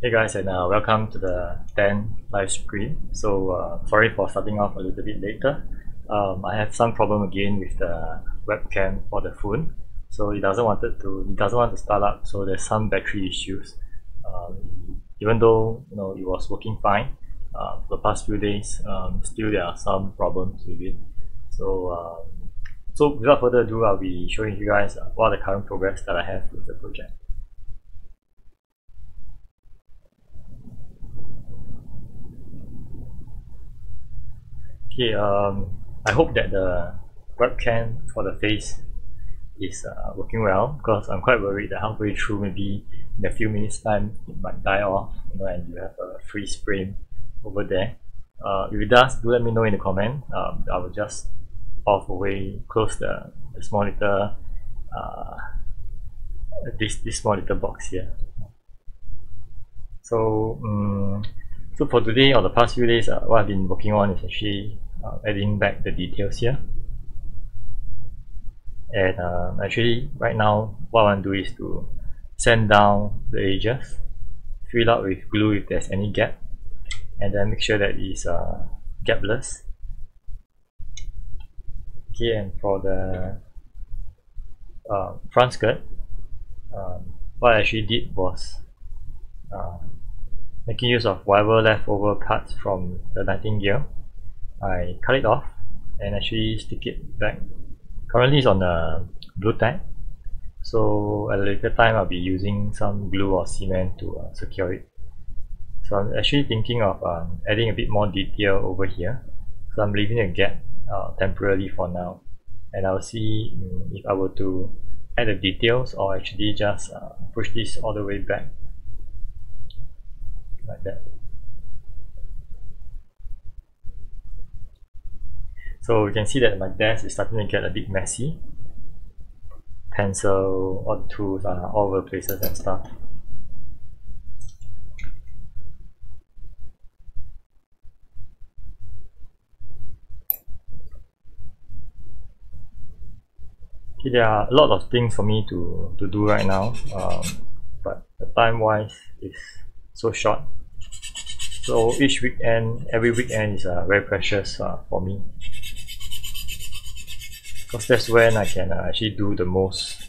Hey guys, and welcome to the 10 live stream. So sorry for starting off a little bit later. I have some problem again with the webcam for the phone, so it doesn't want to start up. So there's some battery issues. Even though it was working fine for the past few days, still there are some problems with it. So without further ado, I'll be showing you guys what are the current progress that I have with the project. Okay, I hope that the webcam for the face is working well, because I'm quite worried that halfway through, maybe in a few minutes time, it might die off, and you have a freeze frame over there. If it does, do let me know in the comment. I will just off away, close the small little this small little box here. So for today or the past few days, what I've been working on is actually adding back the details here. And actually right now what I want to do is to sand down the edges, fill out with glue if there's any gap, and then make sure that it's gapless. Okay, and for the front skirt, what I actually did was making use of whatever leftover parts from the Nightingale. I cut it off and actually stick it back. Currently it's on a glue tag, so at a later time I'll be using some glue or cement to secure it. So I'm actually thinking of adding a bit more detail over here, so I'm leaving a gap temporarily for now, and I'll see if I were to add the details or actually just push this all the way back like that. So you can see that my desk is starting to get a bit messy. Pencil, all the tools are all over places and stuff. Okay, there are a lot of things for me to do right now, but the time wise is so short. So every weekend is very precious for me, because that's when I can actually do the most.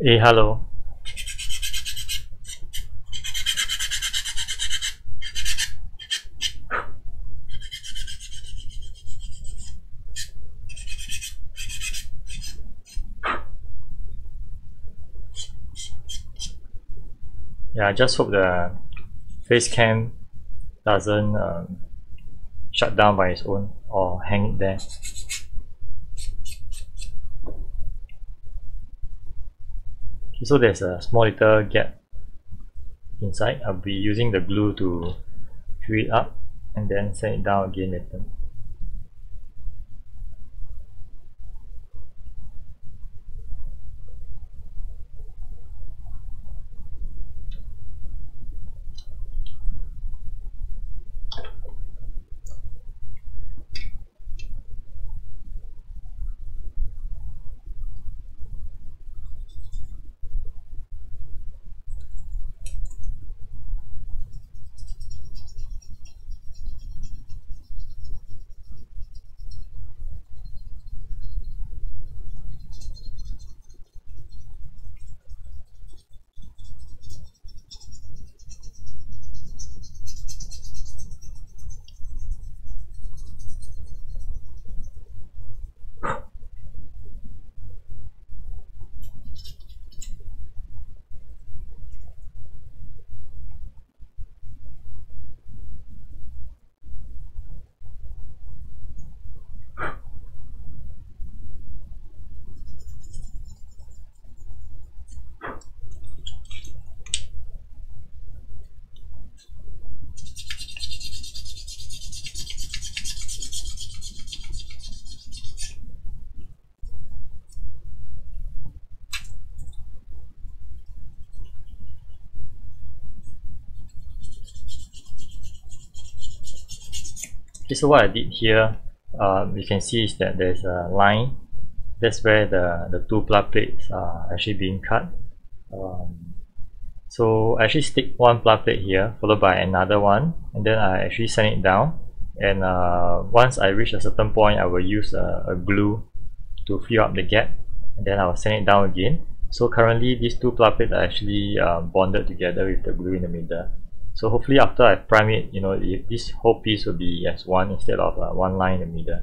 Hey, hello. Yeah, I just hope the face cam doesn't shut down by its own or hang it there. Okay, so there's a small little gap inside. I'll be using the glue to fill it up and then sand it down again later. Okay, so what I did here, you can see is that there's a line. That's where the two plug plates are actually being cut. So I actually stick one plug plate here, followed by another one, and then I actually sand it down. And once I reach a certain point, I will use a glue to fill up the gap, and then I will sand it down again. So currently these two plug plates are actually bonded together with the glue in the middle. So hopefully after I prime it, this whole piece will be as one instead of one line in the middle.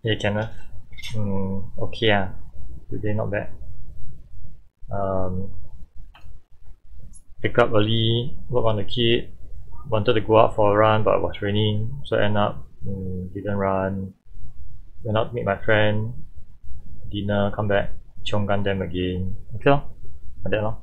Hey Kenneth. Okay today not bad. Wake up early, work on the kid, wanted to go out for a run but it was raining, so end up didn't run. Went out to meet my friend, dinner, come back, chiong Gundam again. Okay lor, like that lor.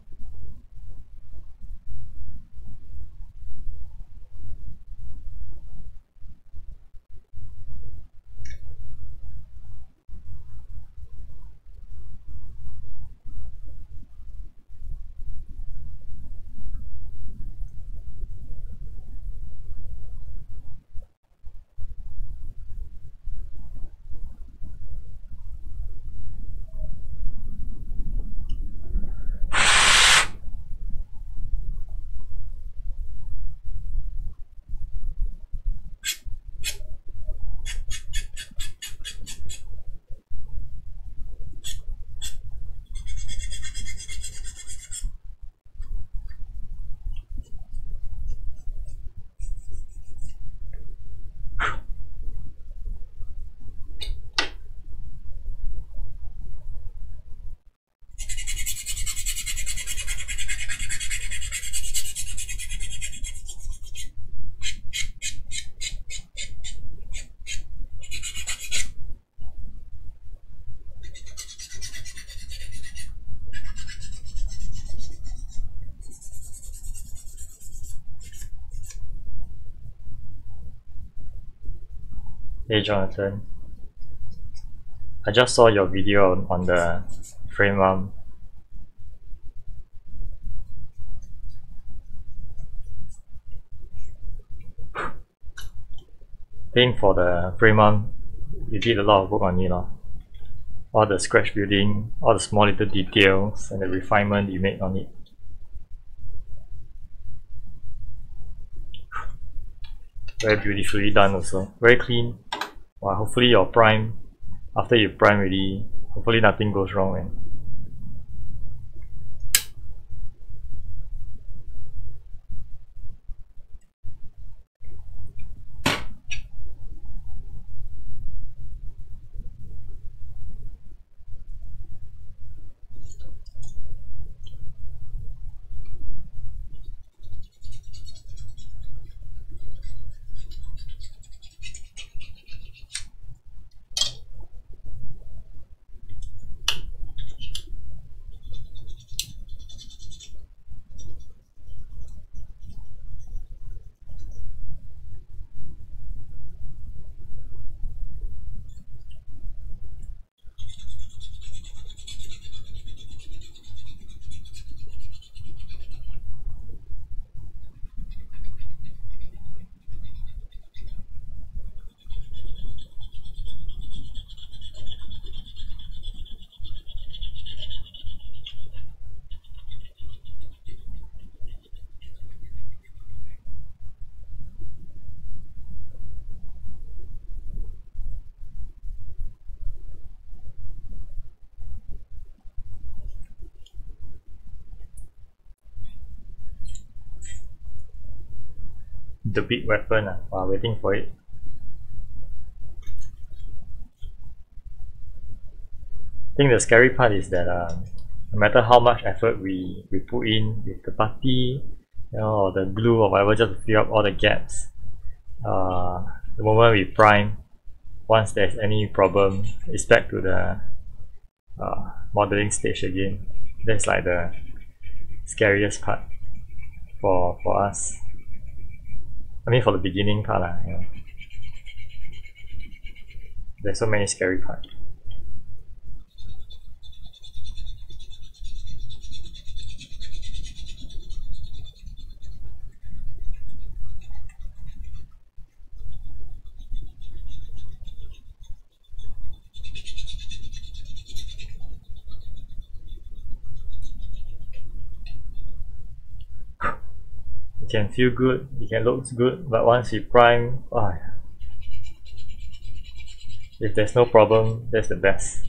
Hey Jonathan, I just saw your video on the frame arm. I think for the frame arm, you did a lot of work on it lor. All the scratch building, all the small little details and the refinement you made on it. Very beautifully done also, very clean. Wow, hopefully your prime, after you prime already, hopefully nothing goes wrong man. the big weapon while waiting for it. I think the scary part is that no matter how much effort we put in with the putty, or the glue or whatever, just to fill up all the gaps, the moment we prime, once there's any problem, it's back to the modeling stage again. That's like the scariest part for us. I mean, for the beginning part, there's so many scary parts. It can feel good, it can look good, but once you prime, if there's no problem, that's the best.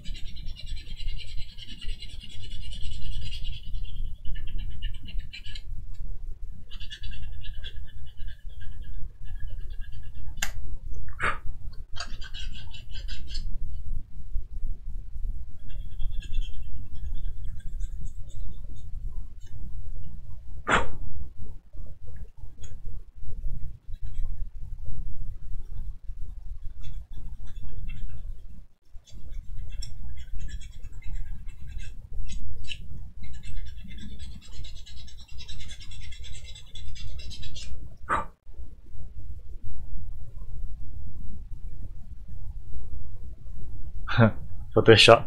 Photoshop.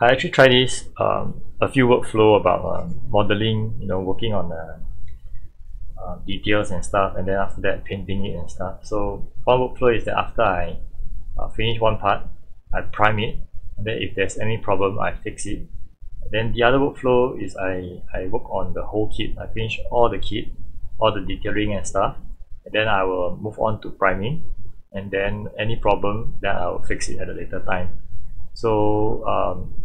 I actually tried this a few workflow about modeling, working on details and stuff, and then after that painting it and stuff. So one workflow is that after I finish one part, I prime it, and then if there's any problem, I fix it. Then the other workflow is I work on the whole kit. I finish all the kit, all the detailing and stuff, and then I will move on to priming, and then any problem, then I will fix it at a later time. So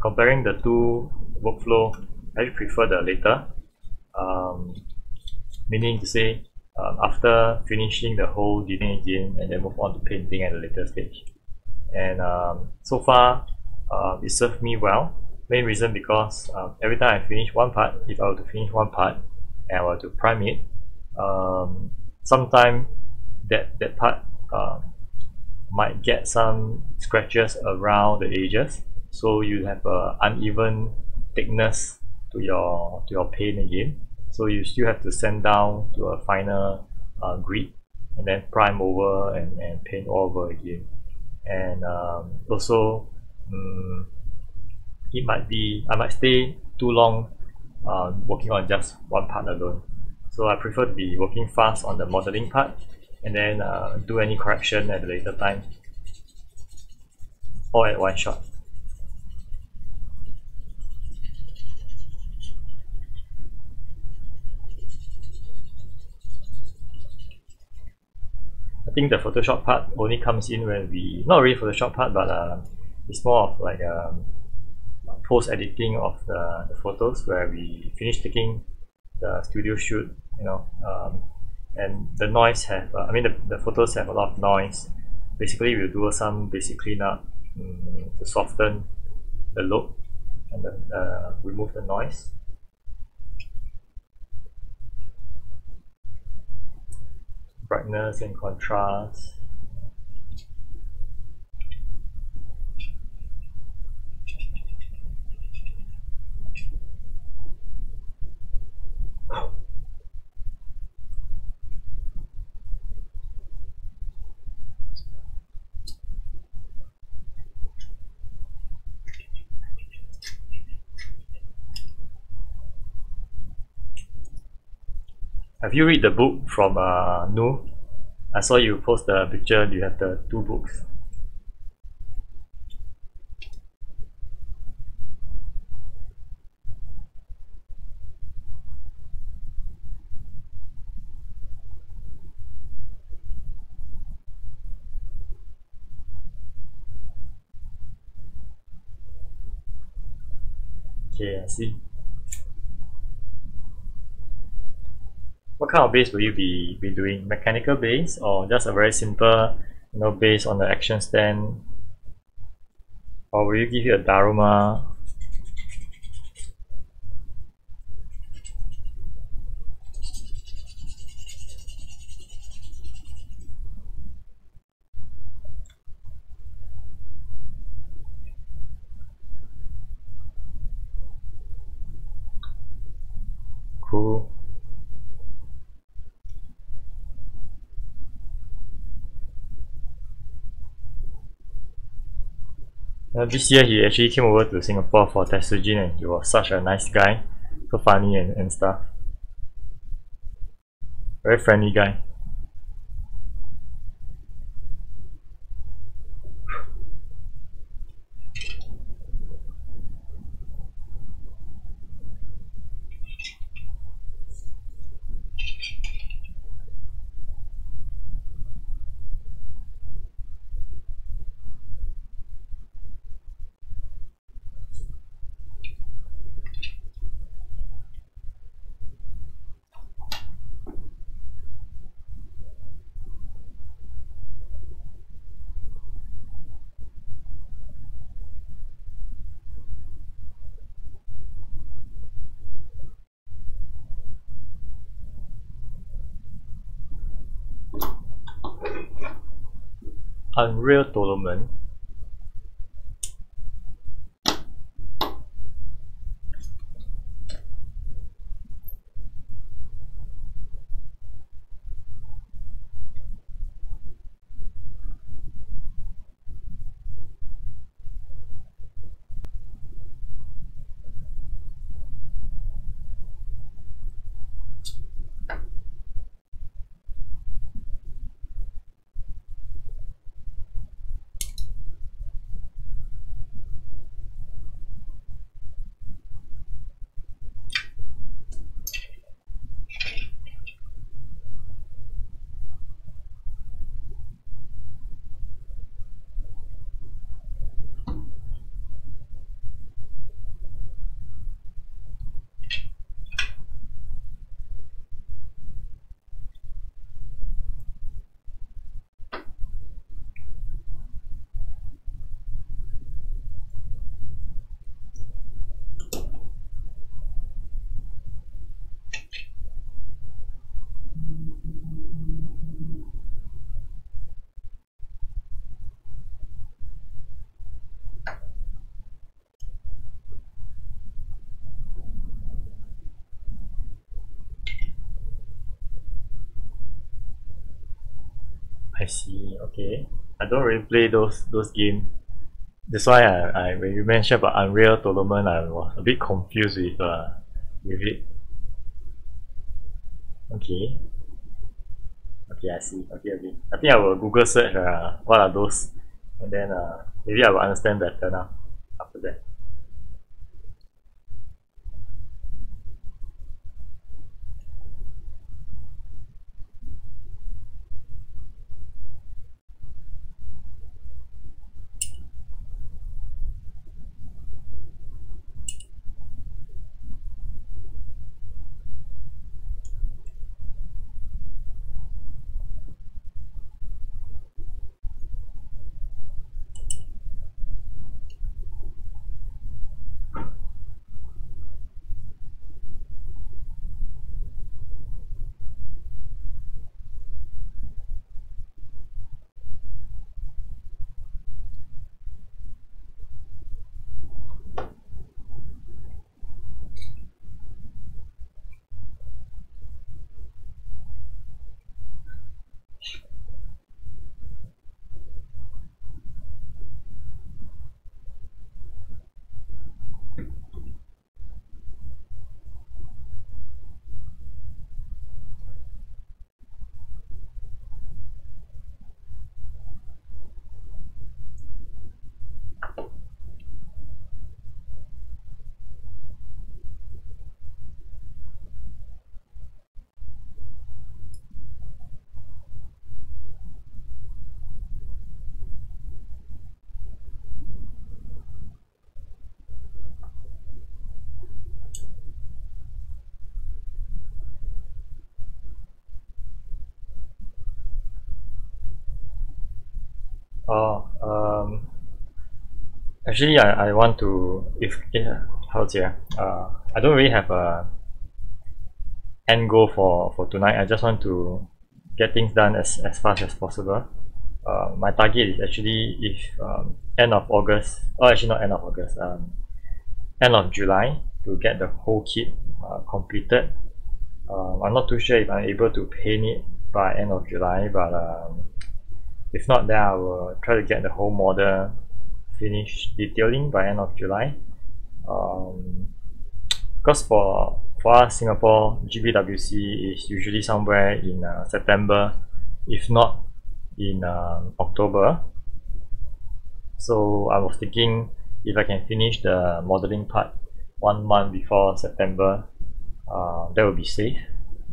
comparing the two workflow, I prefer the later, meaning to say after finishing the whole detailing again, and then move on to painting at a later stage. And so far it served me well. Main reason because every time I finish one part, if I were to finish one part and I were to prime it, sometime that part might get some scratches around the edges, so you have a uneven thickness to your paint again. So you still have to sand down to a finer grid, and then prime over and paint all over again. And also I might stay too long working on just one part alone. So I prefer to be working fast on the modeling part, and then do any correction at a later time, all at one shot. I think the Photoshop part only comes in when not really Photoshop part, but it's more of like post editing of the photos, where we finish taking the studio shoot, and the noise have the photos have a lot of noise. Basically we'll do some basic cleanup to soften the look and remove the noise. Brightness and contrast. Have you read the book from Nu? I saw you post the picture, you have the two books. Okay, I see. What kind of base will you be doing? Mechanical base or just a very simple, base on the action stand? Or will you give it a Daruma? Cool. This year he actually came over to Singapore for Tetsujin and he was such a nice guy. So funny and stuff. Very friendly guy. Unreal Tournament. I see. Okay. I don't really play those games. That's why I when you mentioned about Unreal Tournament, I was a bit confused with it. Okay. Okay, I see. Okay, okay. I think I will Google search what are those, and then maybe I will understand better now. After that. Oh, actually, I want to, if yeah, how to say, I don't really have a end goal for tonight. I just want to get things done as fast as possible. My target is actually if end of August, or actually not end of August, end of July to get the whole kit completed. I'm not too sure if I'm able to paint it by end of July, but if not, then I will try to get the whole model finished detailing by end of July. Because for us Singapore, GBWC is usually somewhere in September, if not in October. So I was thinking if I can finish the modeling part 1 month before September, that would be safe,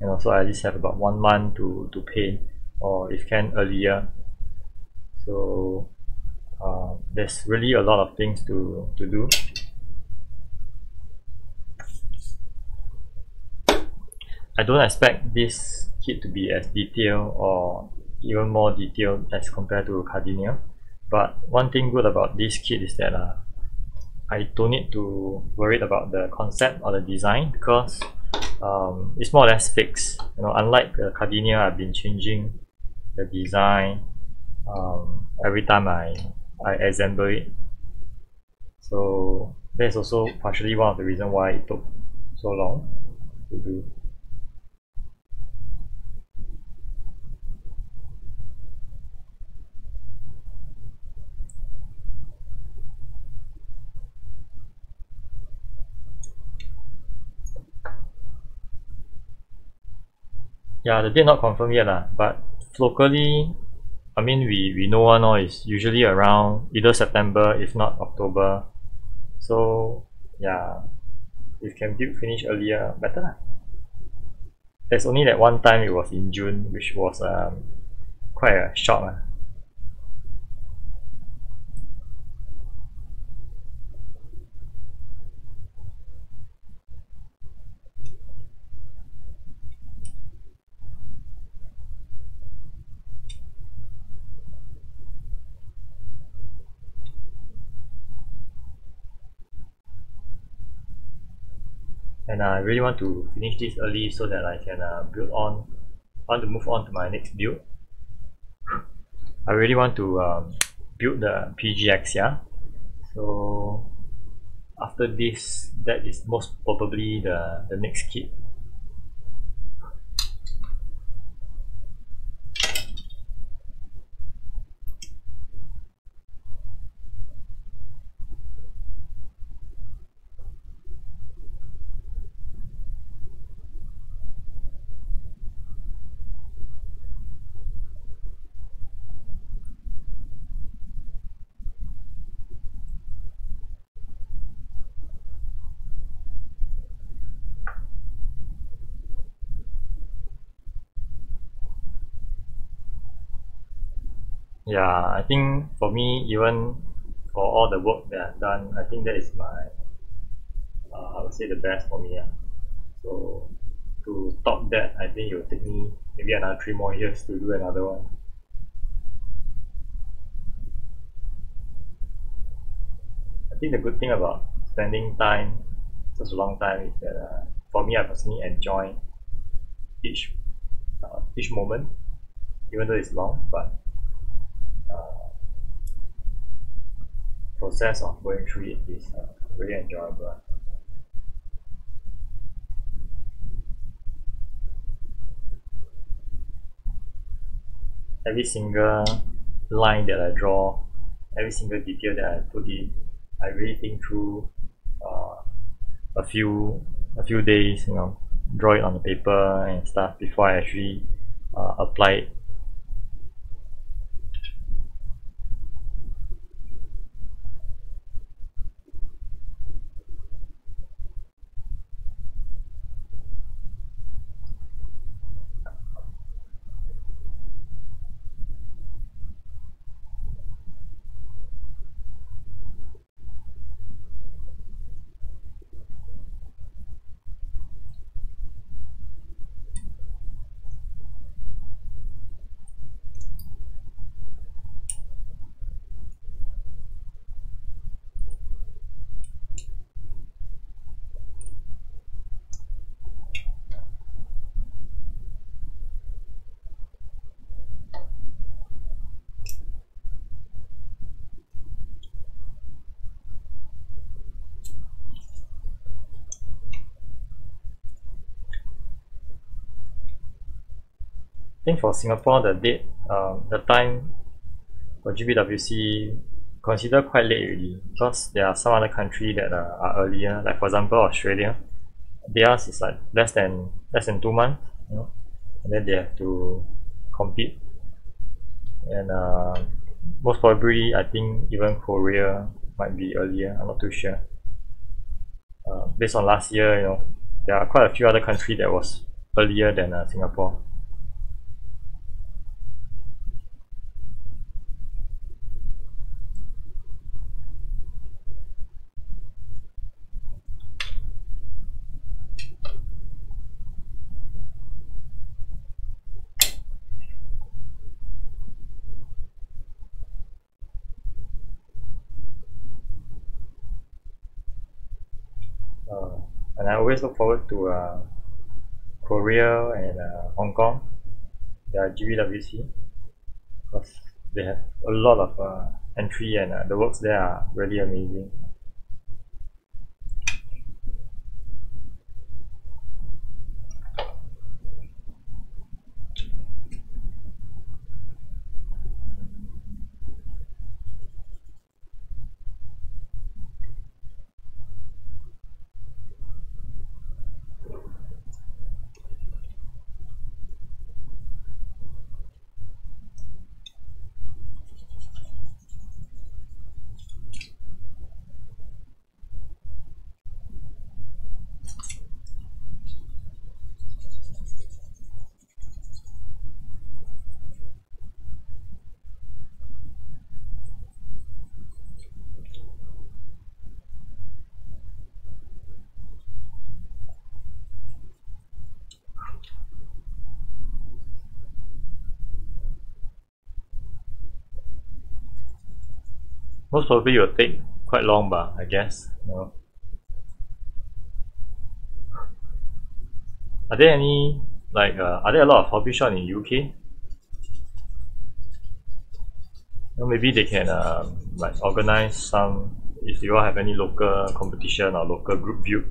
and also I at least have about 1 month to paint, or if can earlier. So there's really a lot of things to do. I don't expect this kit to be as detailed or even more detailed as compared to Cardinia, but one thing good about this kit is that I don't need to worry about the concept or the design, because it's more or less fixed. Unlike the Cardinia, I've been changing the design every time I assemble it. So that's also partially one of the reasons why it took so long to do. Yeah, the date not confirmed yet but locally, I mean we know one is usually around either September if not October. So yeah, if can build finish earlier, better lah. There's only that one time it was in June, which was quite a shock. And I really want to finish this early so that I can want to move on to my next build. I really want to build the PGX, yeah. So after this, that is most probably the next kit. Yeah, I think for me, even for all the work that I've done, I think that is my I would say the best for me. So to top that, I think it will take me maybe another 3 more years to do another one. I think the good thing about spending time such a long time is that for me, I personally enjoy each each moment, even though it's long, but uh, process of going through it is really enjoyable. Every single line that I draw, every single detail that I put in, I really think through uh, a few days, draw it on the paper and stuff before I actually apply it. think for Singapore, the date, the time for GBWC consider quite late already, because there are some other country that are earlier, like for example Australia. Theirs is like less than 2 months, and then they have to compete. And most probably, I think even Korea might be earlier. I'm not too sure. Based on last year, there are quite a few other countries that was earlier than Singapore. And I always look forward to Korea and Hong Kong, their GBWC, because they have a lot of entry, and the works there are really amazing. Most probably it will take quite long, but I guess. Are there any are there a lot of hobby shop in UK? Maybe they can like organize some, if you all have any local competition or local group view.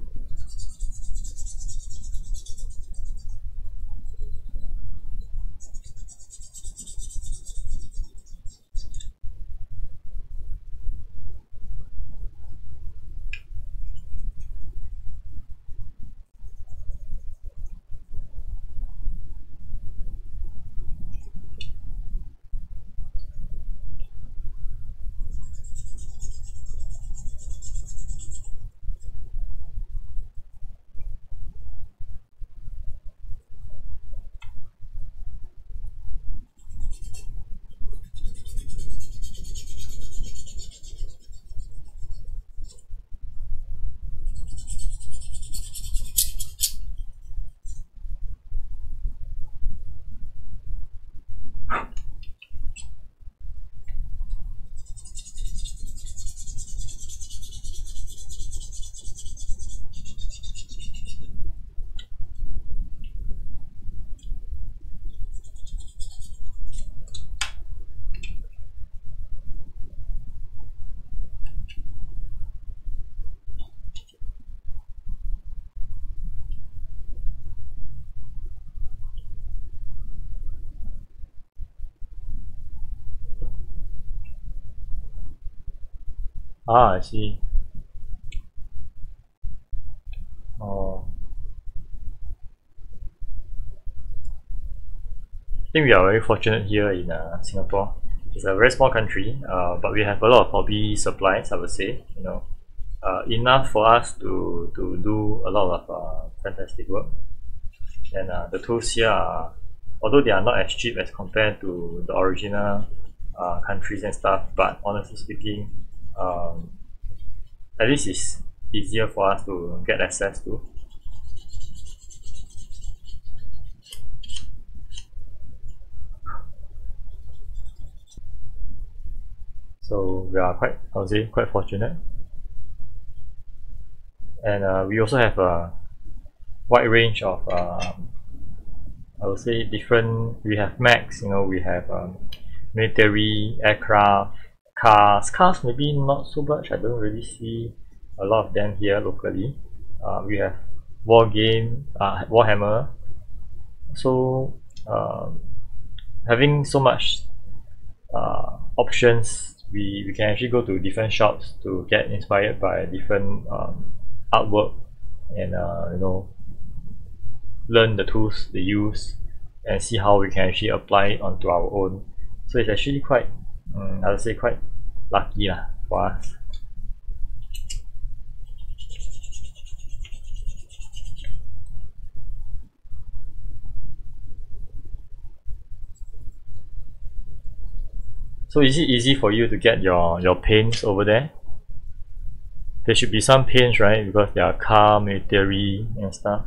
Ah, I see. Oh, I think we are very fortunate here in Singapore. It's a very small country, but we have a lot of hobby supplies, I would say. Enough for us to do a lot of fantastic work. And the tools here are, although they are not as cheap as compared to the original countries and stuff, but honestly speaking, at least it's easier for us to get access to. So we are quite, I would say, quite fortunate. And we also have a wide range of I would say different. We have mechs, we have military aircraft, cars maybe not so much. I don't really see a lot of them here locally. We have war game, Warhammer. So having so much options, we can actually go to different shops to get inspired by different artwork, and learn the tools they use and see how we can actually apply it onto our own. So it's actually quite, I would say, quite lucky lah for us. So is it easy for you to get your paints over there? There should be some paints, right? Because they are car, military and stuff.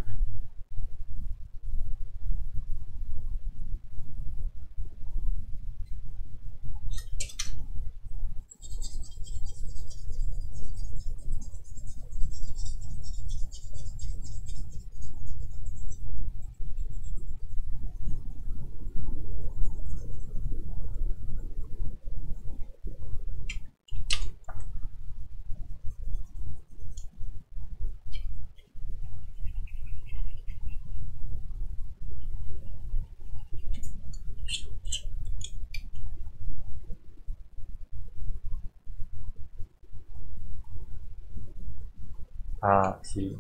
Ah, see.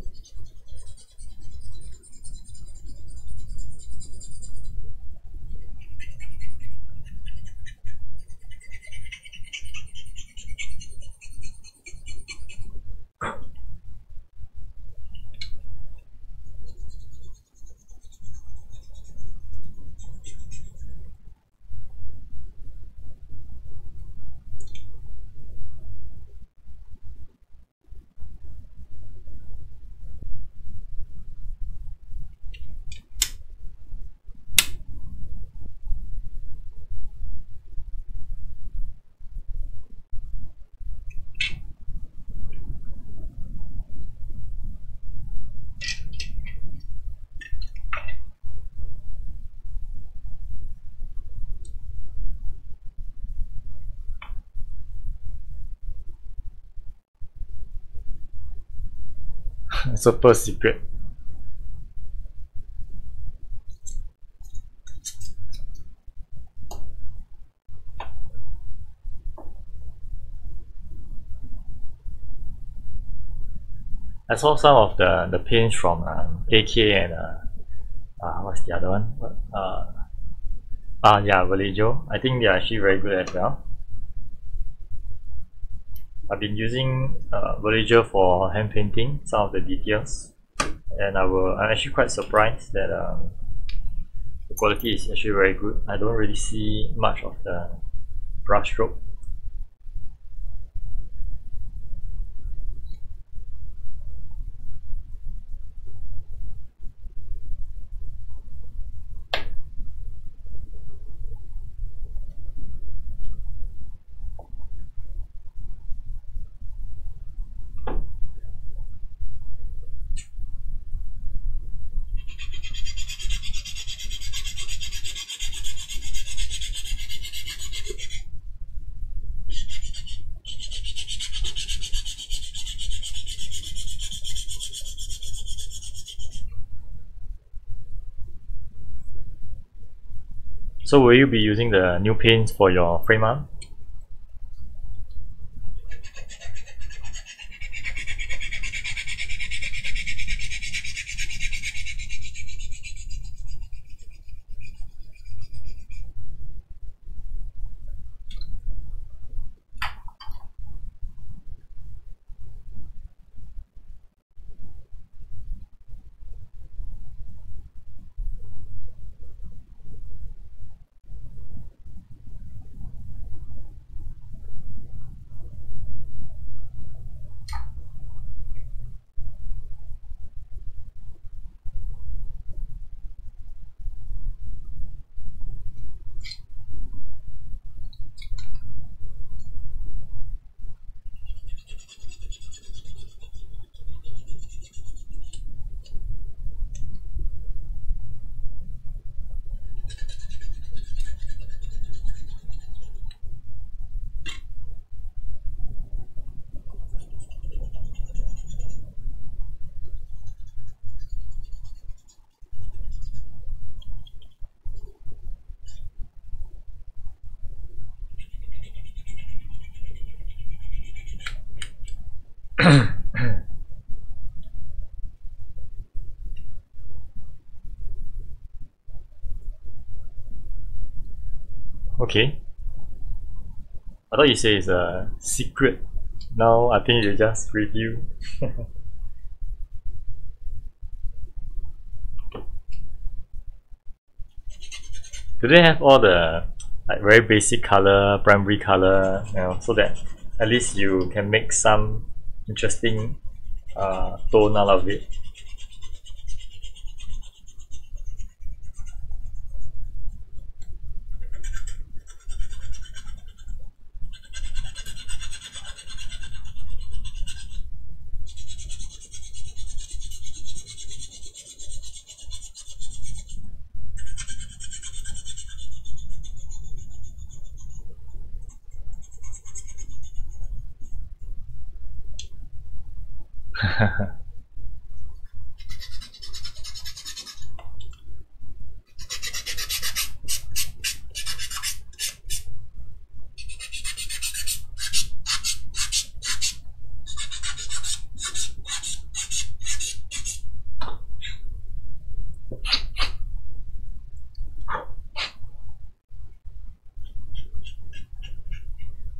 Super secret. I saw some of the paints from AK and what's the other one? Yeah, Vallejo. I think they are actually very good as well. I've been using Vallejo for hand painting some of the details, and I'm actually quite surprised that the quality is actually very good. I don't really see much of the brush stroke. So will you be using the new paints for your frame art? Okay. I thought you say it's a secret. Now I think you just review. Do they have all the like very basic color, primary color, so that at least you can make some interesting tone out of it?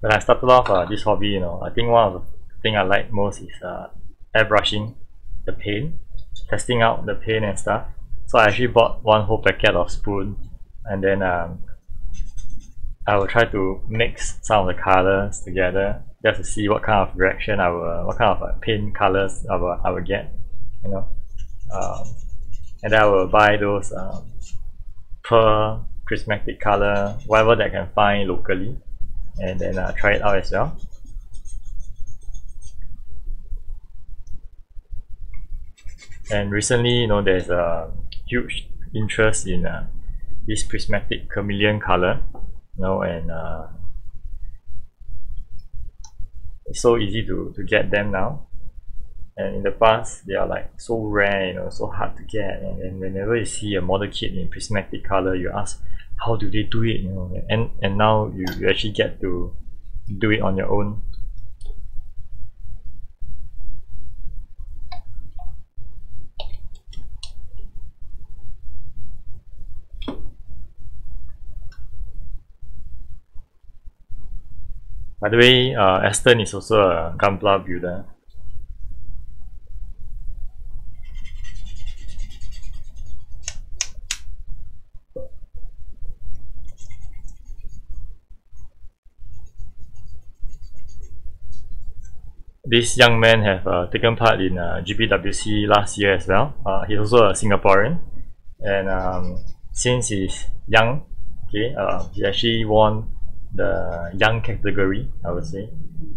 When I started off this hobby, I think one of the thing I like most is airbrushing the paint, testing out the paint and stuff. So I actually bought one whole packet of spoon, and then I will try to mix some of the colors together just to see what kind of reaction what kind of paint colors I will get, and then I will buy those per prismatic color, whatever that I can find locally, and then try it out as well. And recently, there's a huge interest in this prismatic chameleon color, and it's so easy to get them now. And in the past, they are like so rare, so hard to get. And then whenever you see a model kit in prismatic color, you ask, how do they do it? And now you actually get to do it on your own. By the way, Aston is also a Gunpla builder. This young man have taken part in GPWC last year as well. He's also a Singaporean, and since he's young, he actually won the young category, I would say,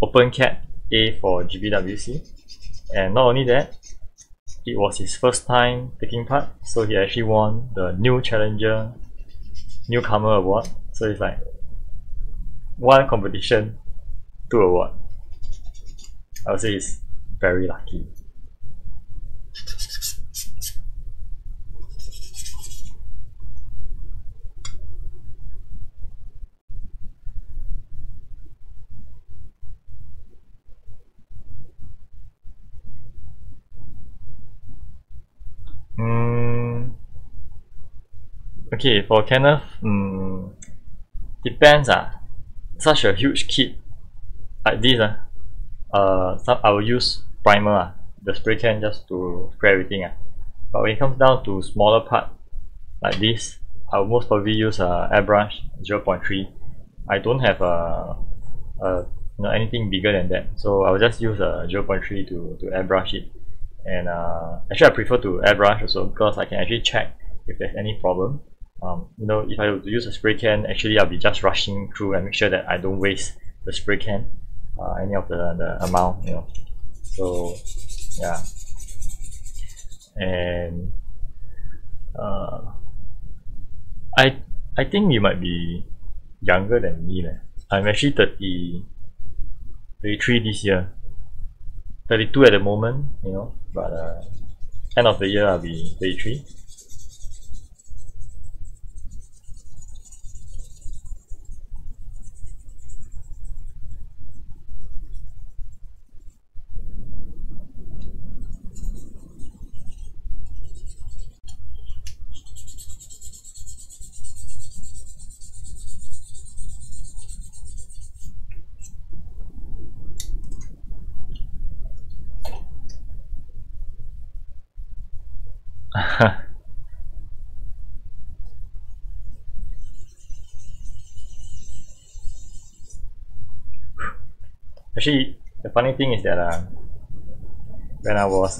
Open Cat A for GPWC. And not only that, it was his first time taking part, so he actually won the New Challenger Newcomer Award. So it's like one competition, 2 awards. I would say he's very lucky. Okay, for Kenneth, depends. Such a huge kit like this, I will use primer, the spray can, just to spray everything. But when it comes down to smaller part like this, I will most probably use airbrush 0.3. I don't have anything bigger than that, so I will just use 0.3 to airbrush it. And actually I prefer to airbrush also, because I can actually check if there's any problem. If I were to use a spray can, actually I'll be just rushing through and make sure that I don't waste the spray can, any of the amount, so yeah. And I think you might be younger than me. I'm actually 33 this year, 32 at the moment, but end of the year I'll be 33. Actually, the funny thing is that when I was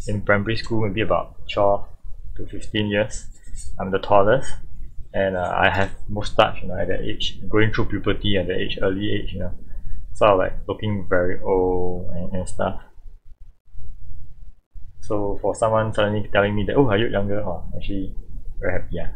in primary school, maybe about 12 to 15 years, I'm the tallest, and I have moustache, at that age, going through puberty at the age, early age, so I was like looking very old and stuff. So for someone suddenly telling me that, oh, are you younger? Oh, actually, very happy. Yeah.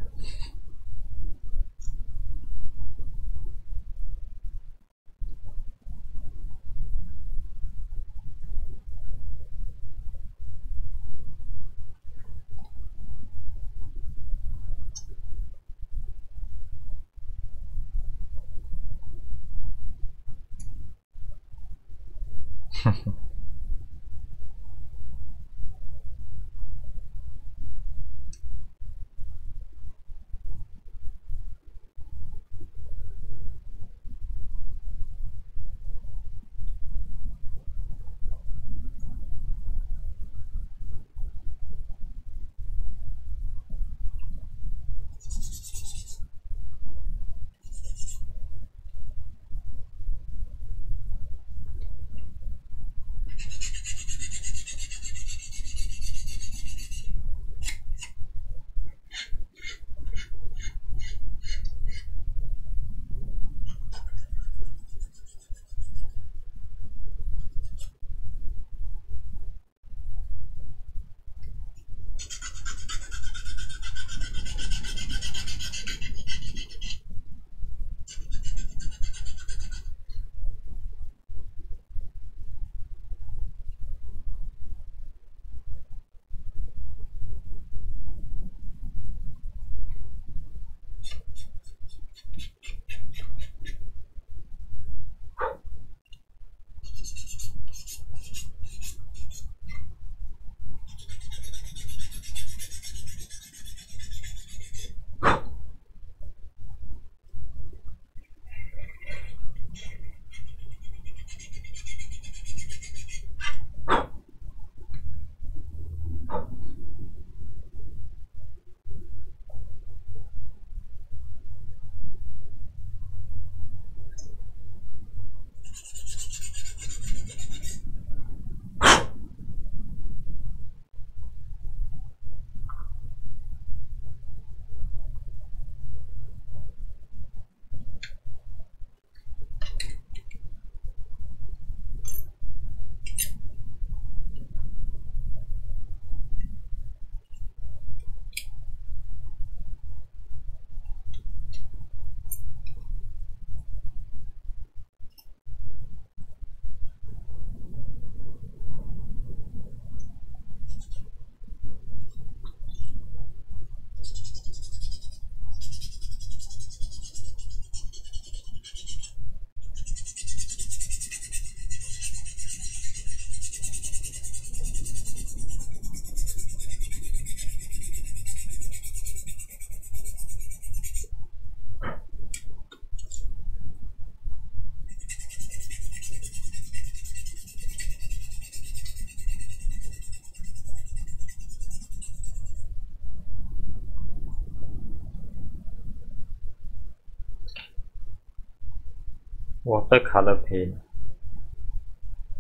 Watercolor paint.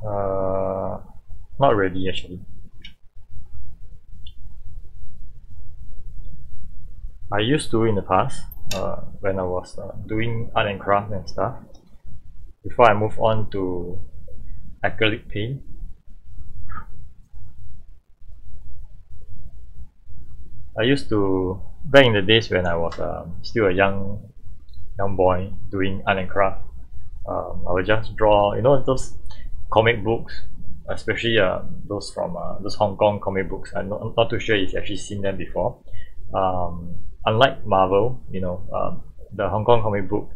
Not really actually. I used to in the past, when I was doing art and craft and stuff. Before I move on to acrylic paint. I used to, back in the days when I was still a young boy doing art and craft. I would just draw, those comic books, especially those from those Hong Kong comic books. I'm not too sure if you've actually seen them before. Unlike Marvel, the Hong Kong comic book,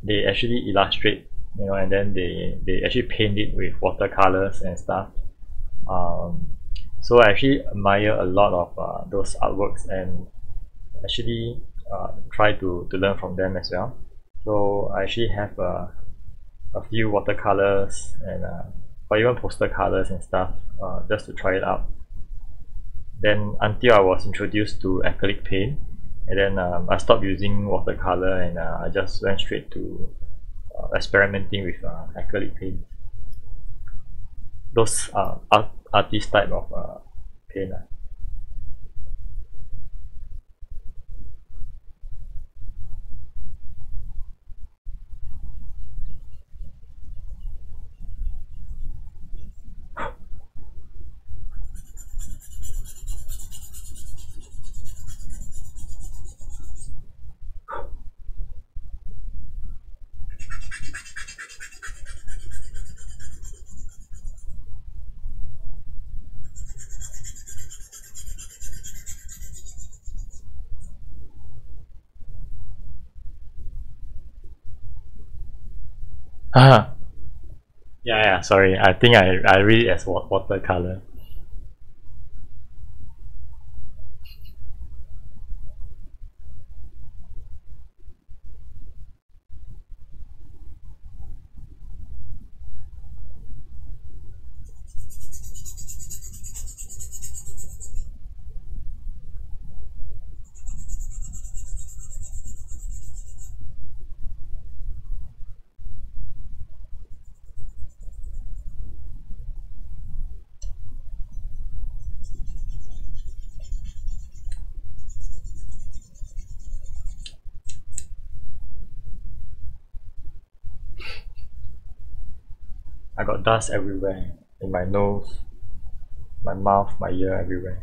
they actually illustrate, and then they actually paint it with watercolors and stuff. So I actually admire a lot of those artworks and actually try to learn from them as well. So I actually have a few watercolors and or even poster colors and stuff, just to try it out. Then until I was introduced to acrylic paint, and then I stopped using watercolor, and I just went straight to experimenting with acrylic paint. Those artist type of paint. Yeah, sorry. I think I read it as watercolor. I got dust everywhere, in my nose, my mouth, my ear, everywhere.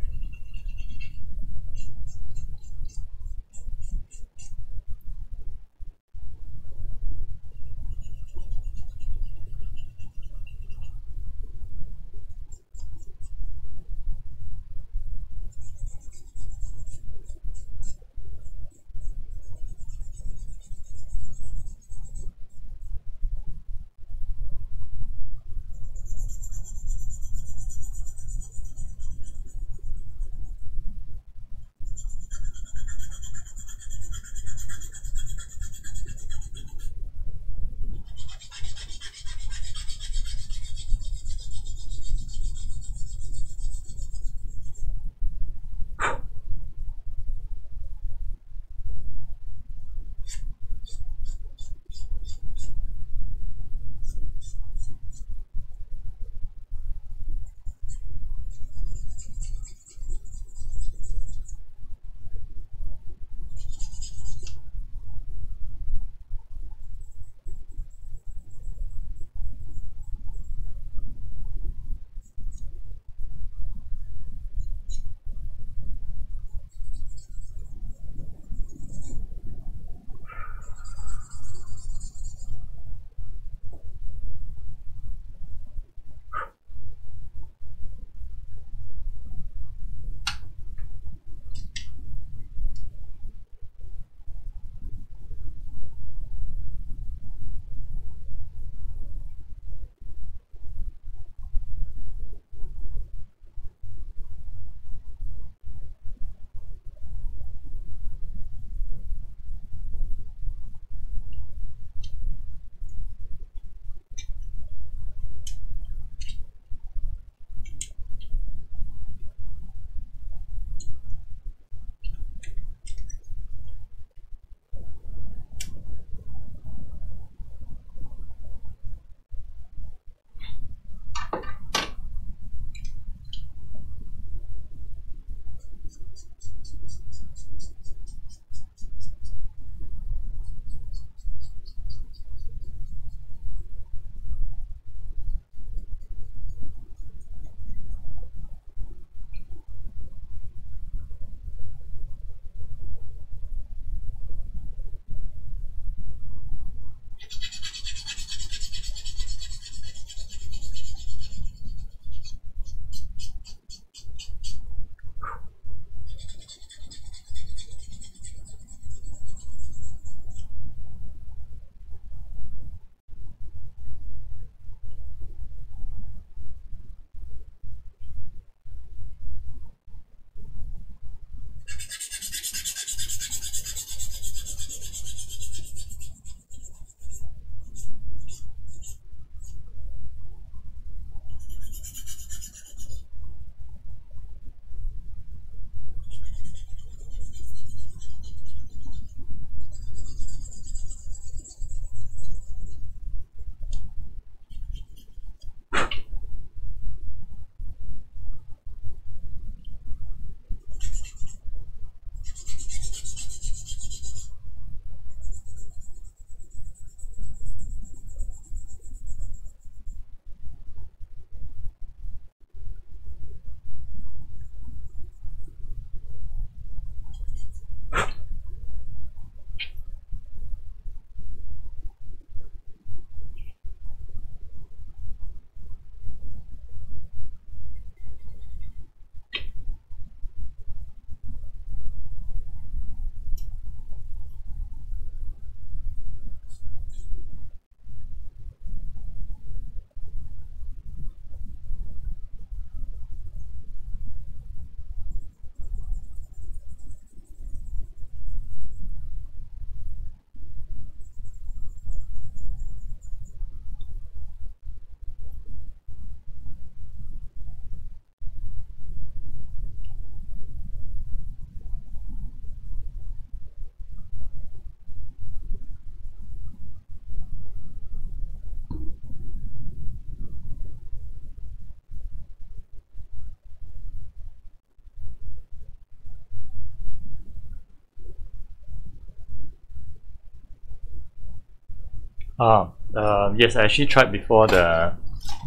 Yes, I actually tried before the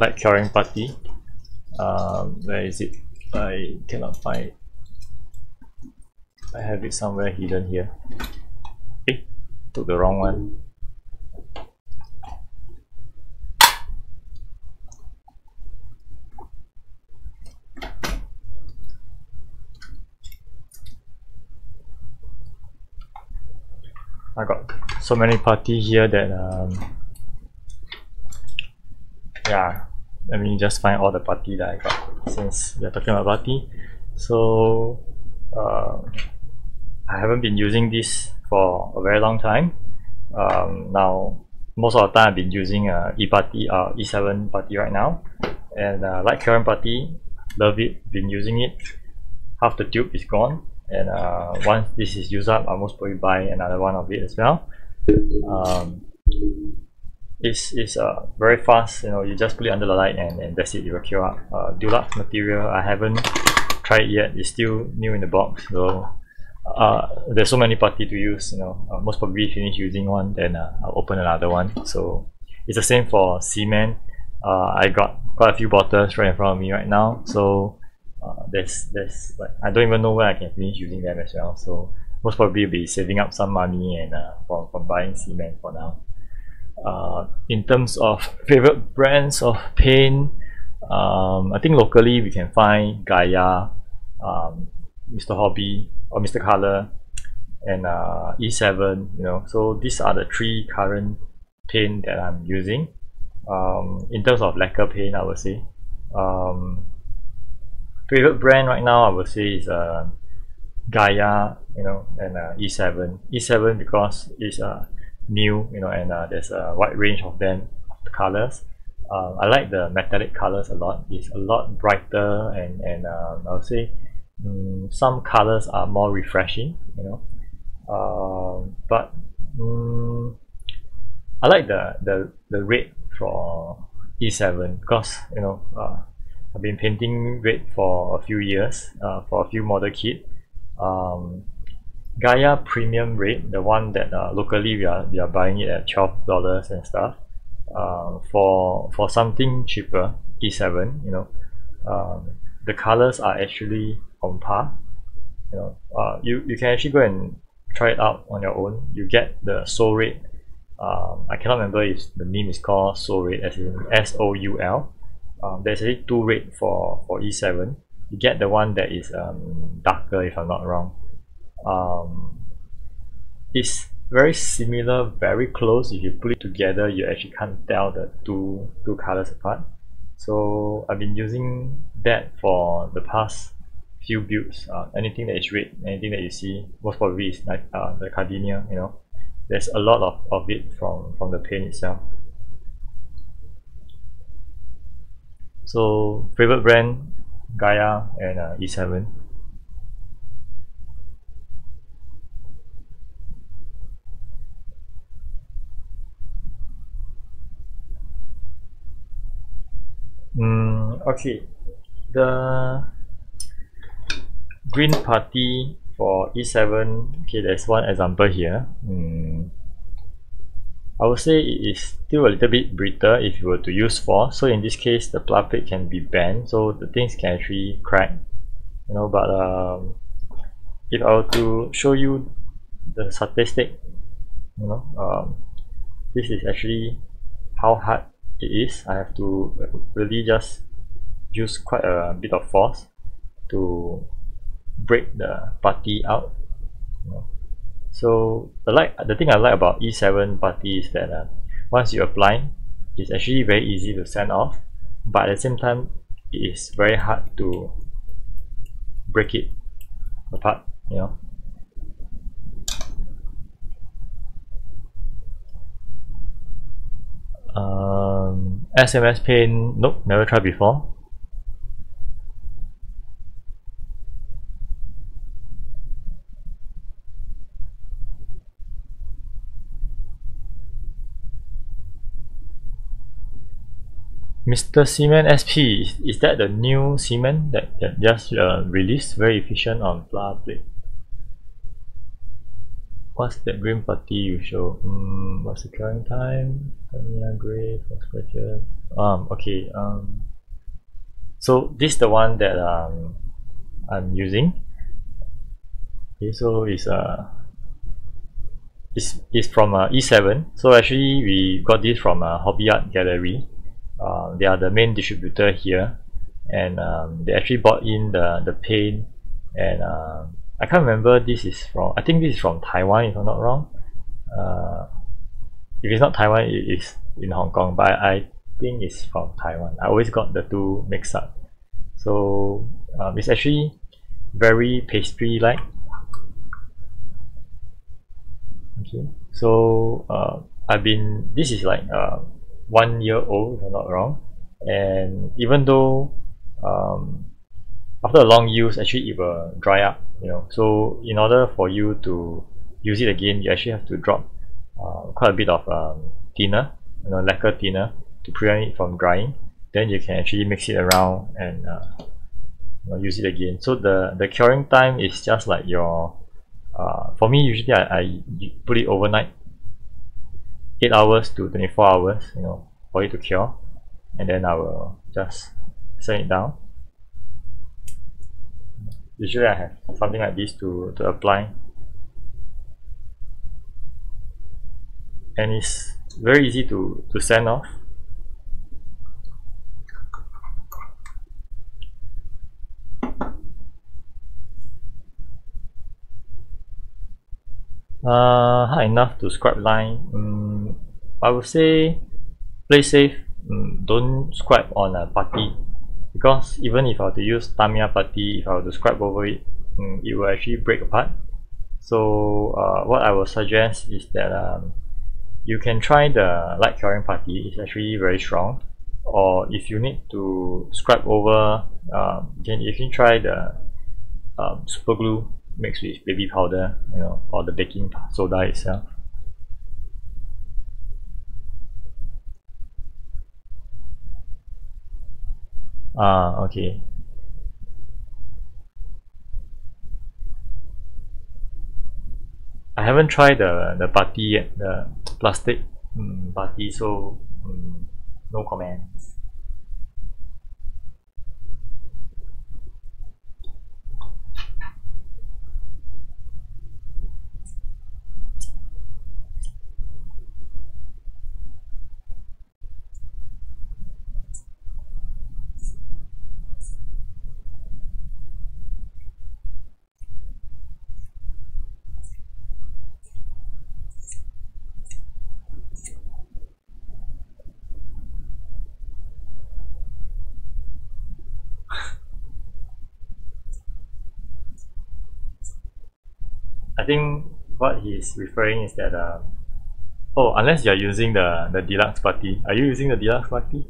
light curing putty. Where is it? I cannot find it. I have it somewhere hidden here. Took the wrong one. I got so many putty here that yeah, let me just find all the putty that I got since we're talking about putty. So I haven't been using this for a very long time. Now most of the time I've been using E-putty, E7 putty right now, and light current putty, love it, been using it. Half the tube is gone, and once this is used up, I'll most probably buy another one of it as well. It's very fast, you know, you just put it under the light and that's it, it will cure up. Dulux material, I haven't tried it yet, it's still new in the box, so there's so many putty to use, you know, most probably finish using one, then I'll open another one. So it's the same for cement. I got quite a few bottles right in front of me right now, so there's like, I don't even know where I can finish using them as well, so most probably be saving up some money and from buying cement for now. In terms of favorite brands of paint, I think locally we can find Gaia, Mr. Hobby or Mr. Color, and E7, you know, so these are the three current paint that I'm using. In terms of lacquer paint, I would say favorite brand right now I would say is Gaia, you know, and E7 because it's new, you know, and there's a wide range of them, of the colors. I like the metallic colors a lot. It's a lot brighter, and I would say some colors are more refreshing, you know. But I like the red for E7 because, you know, I've been painting red for a few years, for a few model kit. Gaia Premium Red, the one that locally we are buying it at $12 and stuff. For something cheaper, E7, you know, the colors are actually on par. You know, you can actually go and try it out on your own. You get the Soul Red. I cannot remember if the name is called Soul Red, as in SOUL. There's actually two red for E7. You get the one that is darker, if I'm not wrong. It's very similar, very close. If you put it together, you actually can't tell the two colors apart. So I've been using that for the past few builds. Anything that is red, anything that you see, most probably is like the Gardenia, you know. There's a lot of it from the paint itself. So favorite brand, Gaia and E7. Okay, the green putty for E7, okay, there's one example here. I would say it is still a little bit brittle if you were to use force. So in this case, the plat plate can be bent, so the things can actually crack, you know. But if I were to show you the statistic, you know, this is actually how hard it is. I have to really just use quite a bit of force to break the putty out, you know. So the thing I like about E7 putty is that once you apply, it's actually very easy to sand off, but at the same time it is very hard to break it apart, you know. SMS paint, nope, never tried before. Mr. Cement SP, is that the new cement that just released? Very efficient on plat plate. What's that green putty you show? What's the current time? Gray for scratches. Okay. So this is the one that I'm using. Okay, so it's from E7. So actually we got this from Hobby Art Gallery. They are the main distributor here, and they actually bought in the paint, and I can't remember, this is from, I think this is from Taiwan if I'm not wrong. If it's not Taiwan, it is in Hong Kong, but I think it's from Taiwan. I always got the two mixed up. So it's actually very pastry like. Okay, so this is like 1 year old if I'm not wrong, and even though after a long use, actually it will dry up, so in order for you to use it again, you actually have to drop quite a bit of thinner, lacquer thinner, to prevent it from drying. Then you can actually mix it around and use it again. So the curing time is just like your for me, usually I put it overnight, 8 hours to 24 hours, for it to cure, and then I will just sand it down. Usually I have something like this to apply, and it's very easy to sand off. Hard enough to scrap line. I would say play safe. Don't scrap on a putty, because even if I were to use Tamiya putty, if I were to scrap over it, it will actually break apart. So what I will suggest is that you can try the light curing putty. It's actually very strong. Or if you need to scrap over, you can try the super glue mixed with baby powder, or the baking soda itself. Okay. I haven't tried the putty yet, the plastic putty, so no comments. I think what he's referring is that oh, unless you're using the deluxe putty. Are you using the deluxe putty?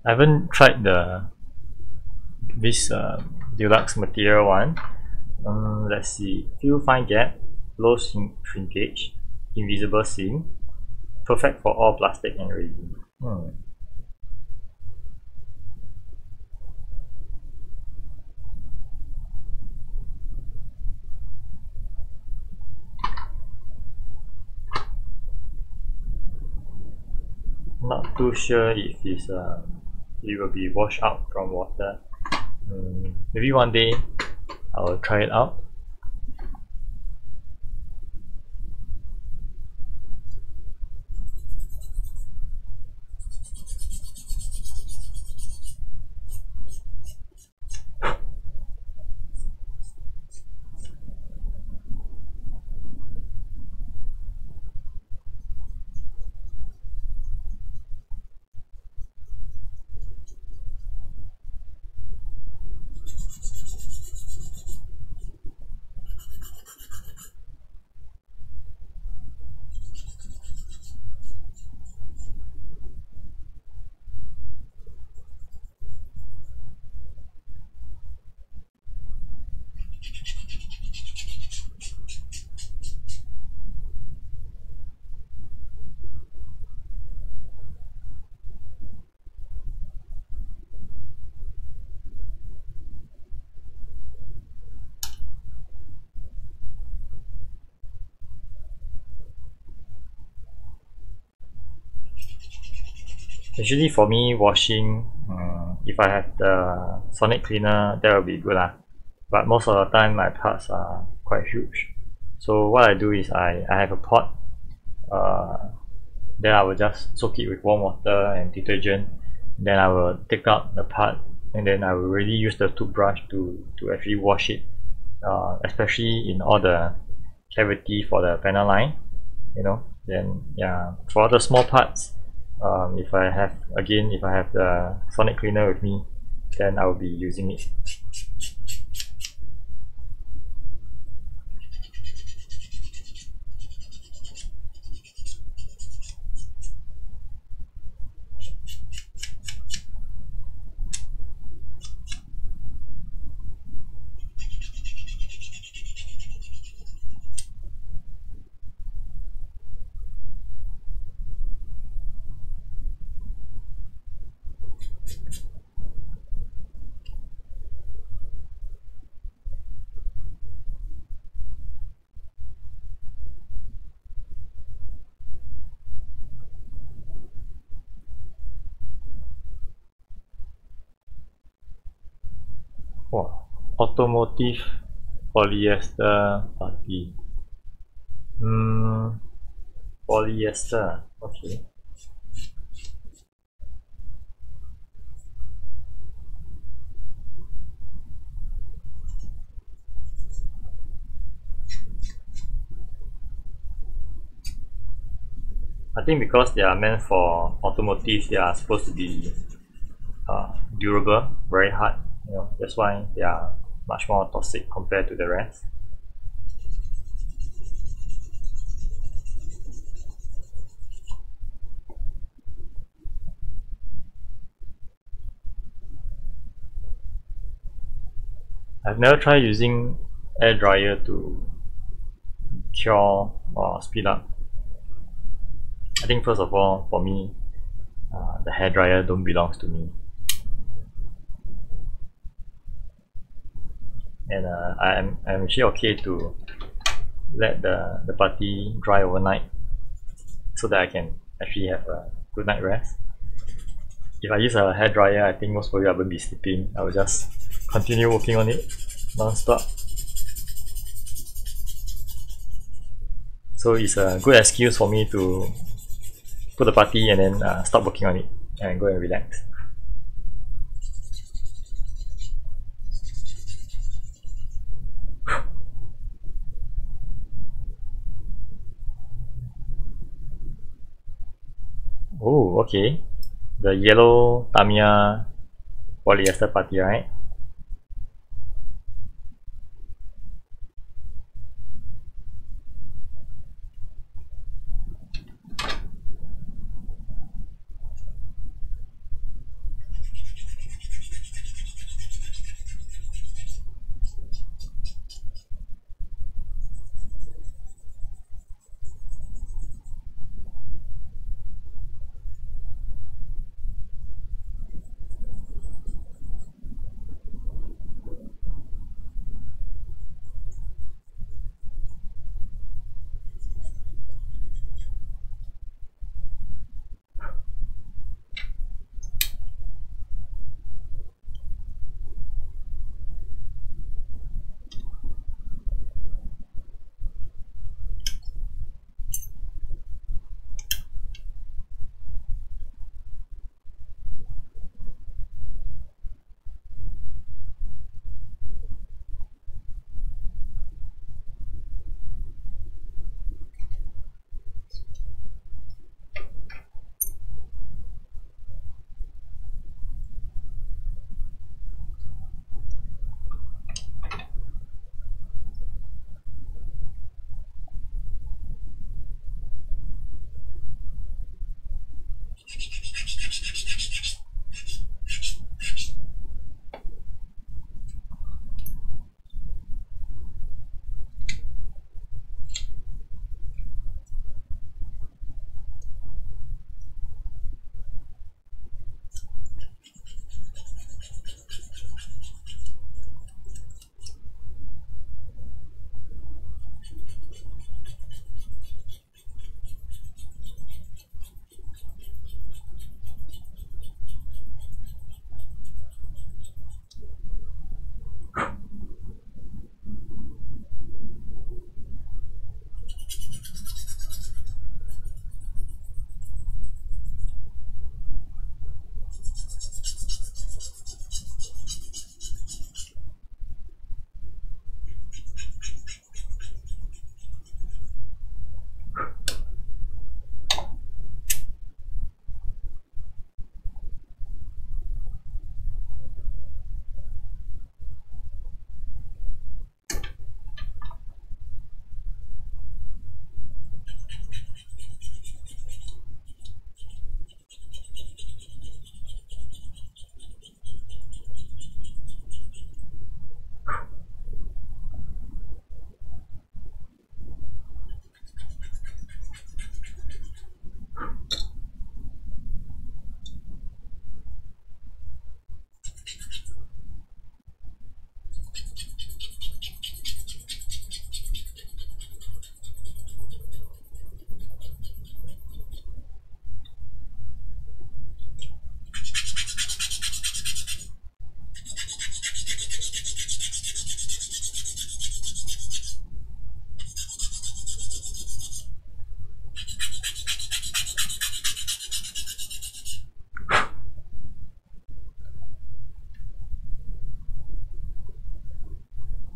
I haven't tried this deluxe material one. Let's see, few fine gap. low shrinkage, invisible seam, perfect for all plastic and resin. Not too sure if it will be washed out from water. Maybe one day I'll try it out. Usually for me, washing, if I have the sonic cleaner, that will be good lah. But most of the time my parts are quite huge. So what I do is I have a pot, then I will just soak it with warm water and detergent. Then I will take out the part, and then I will really use the toothbrush to actually wash it, especially in all the cavity for the panel line, then yeah, for the small parts, if I have the sonic cleaner with me, then I will be using it. Oh, automotive polyester putty. Polyester. Okay. I think because they are meant for automotive, they are supposed to be durable, very hard. That's why they are much more toxic compared to the rest. I've never tried using air dryer to cure or speed up. I think first of all, for me, the hair dryer don't belongs to me, and I'm actually okay to let the putty dry overnight so that I can actually have a good night rest. If I use a hair dryer, I think most probably I won't be sleeping. I will just continue working on it non-stop. So it's a good excuse for me to put the putty and then stop working on it and go and relax. Oh, okay. The yellow Tamiya polyester putty, right?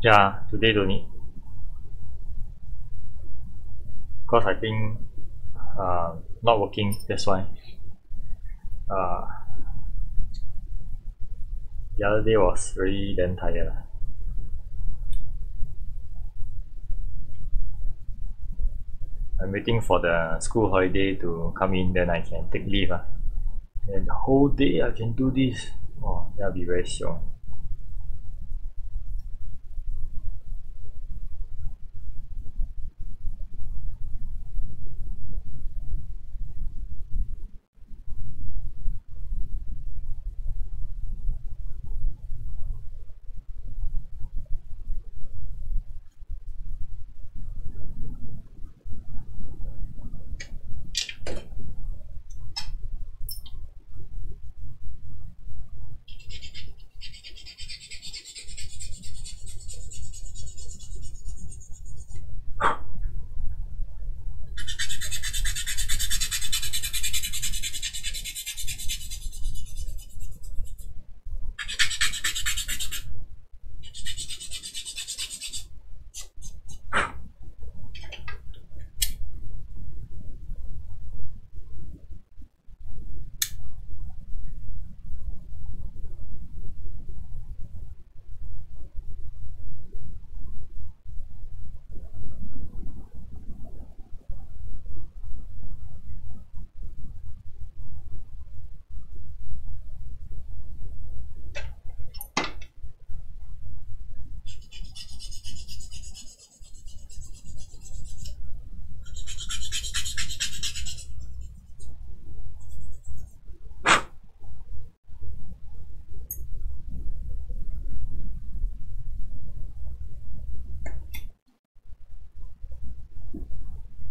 Yeah, today don't need. Because I think not working, that's why. Uh, the other day was really damn tired. I'm waiting for the school holiday to come in, then I can take leave. And the whole day I can do this. Oh, that'll be very sure.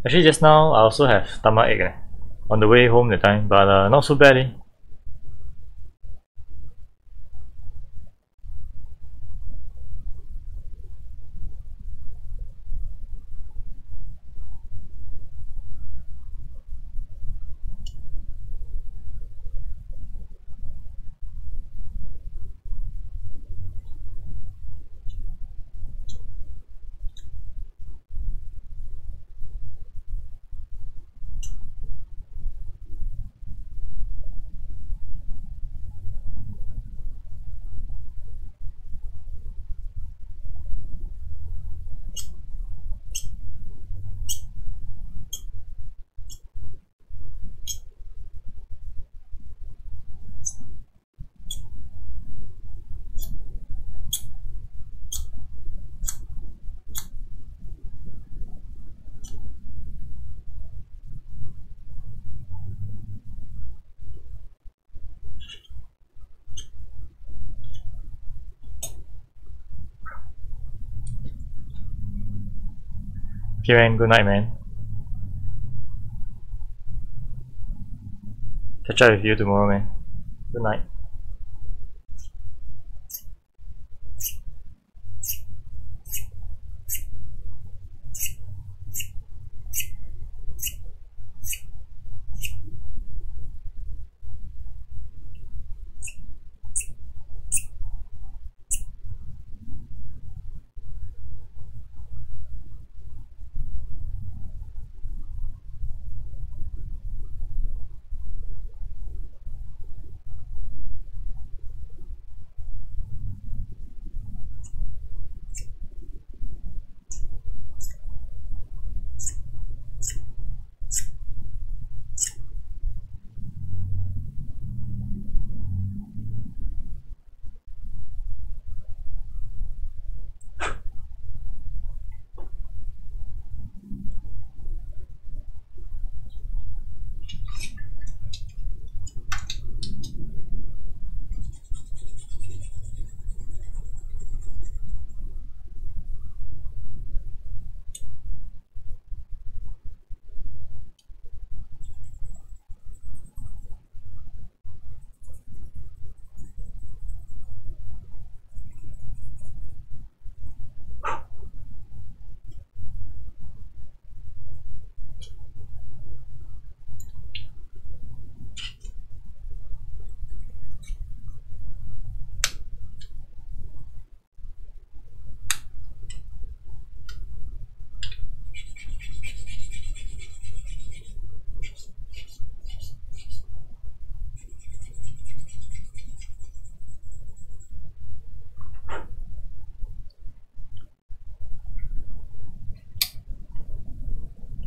Actually, just now I also have stomachache on the way home that time, but not so bad. Okay, man. Good night, man. Catch up with you tomorrow, man. Good night.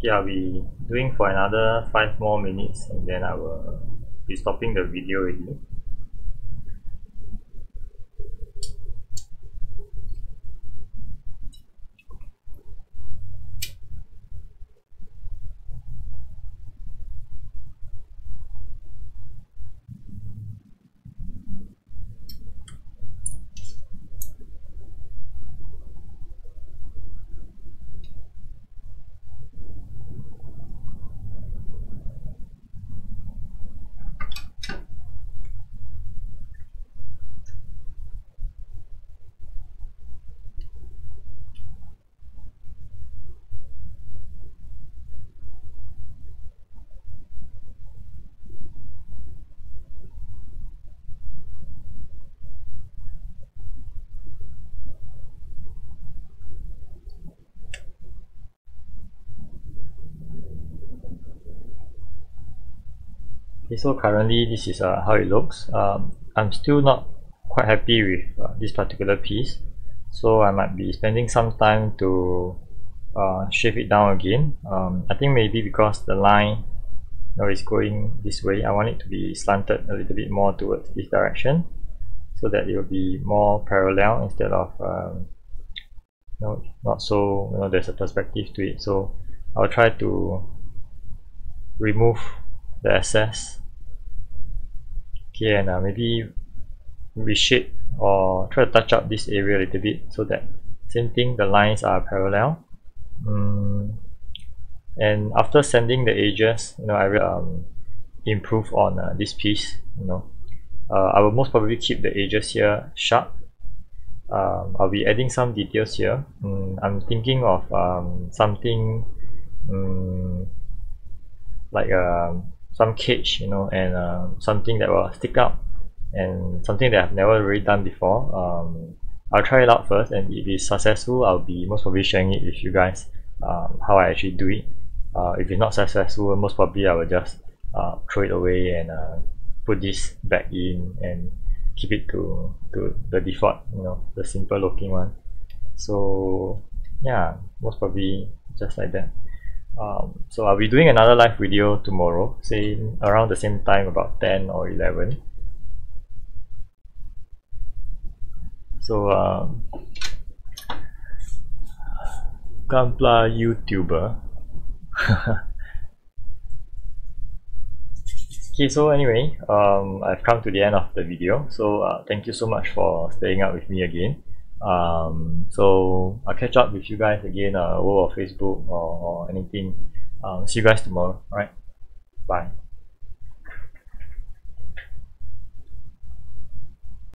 Okay, I'll be doing for another 5 more minutes and then I will be stopping the video already. Okay, so currently this is how it looks. I'm still not quite happy with this particular piece, so I might be spending some time to shave it down again. I think maybe because the line is going this way, I want it to be slanted a little bit more towards this direction, so that it will be more parallel instead of not so, there's a perspective to it. So I'll try to remove the excess. Okay, and maybe reshape or try to touch up this area a little bit so that same thing, the lines are parallel. And after sanding the edges, I will improve on this piece. I will most probably keep the edges here sharp. I'll be adding some details here. I'm thinking of something like some cage, and something that will stick up, and something that I've never really done before. I'll try it out first, and if it's successful, I'll be most probably sharing it with you guys, how I actually do it. If it's not successful, most probably I will just throw it away and put this back in and keep it to the default, the simple looking one. So yeah, most probably just like that. So I'll be doing another live video tomorrow, say around the same time, about 10 or 11. So Gampla YouTuber. Okay, so anyway, I've come to the end of the video, so thank you so much for staying up with me again. So I'll catch up with you guys again over Facebook or anything. See you guys tomorrow. Alright, bye.